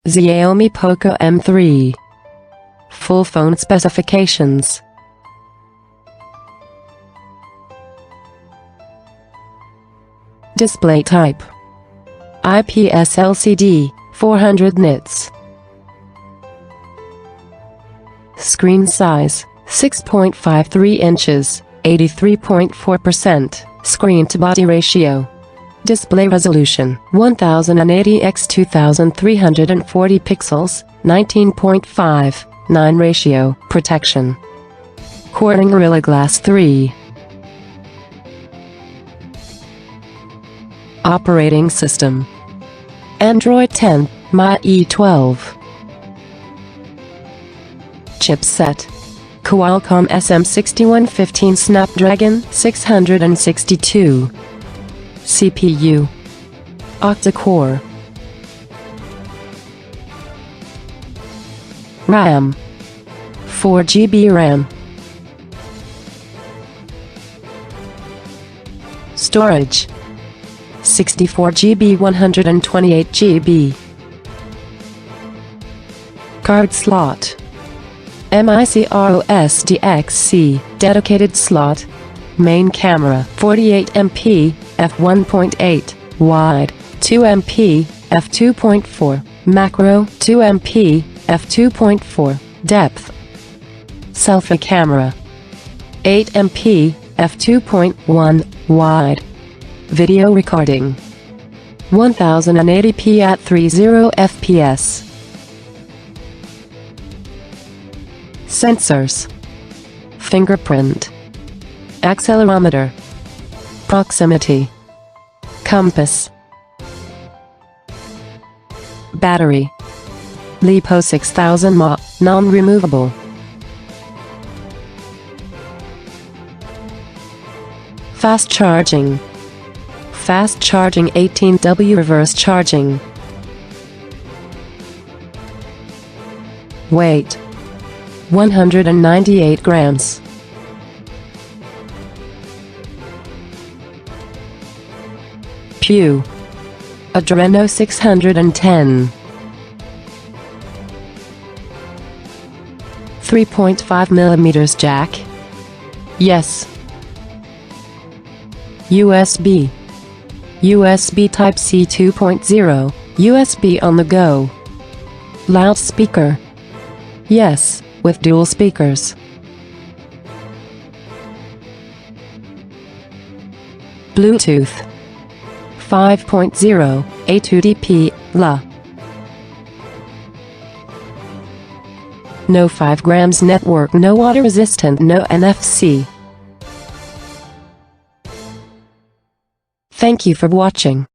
Xiaomi Poco M3. Full phone specifications. Display type: IPS LCD, 400 nits. Screen size: 6.53 inches, 83.4%. Screen-to-body ratio. Display resolution: 1080 x 2340 pixels, 19.59 ratio. Protection: Corning Gorilla Glass 3. Operating system: Android 10, MIUI 12. Chipset: Qualcomm SM6115 Snapdragon 662. CPU: octa-core. RAM: 4 GB RAM. Storage: 64 GB 128 GB. Card slot: microSDXC dedicated slot. Main camera: 48MP f1.8, wide 2MP f2.4, macro 2MP f2.4, depth. Selfie camera: 8MP f2.1, wide. Video recording: 1080p at 30 fps. Sensors: fingerprint, accelerometer, proximity, compass. Battery: LiPo 6000 mAh, non-removable. Fast charging: fast charging 18W reverse charging. Weight: 198 grams. Adreno 610. 3.5mm jack. Yes. USB Type-C 2.0, USB on the go. Loudspeaker: yes, with dual speakers. Bluetooth 5.0, A2DP, LA. No 5 grams network, no water resistant, no NFC. Thank you for watching.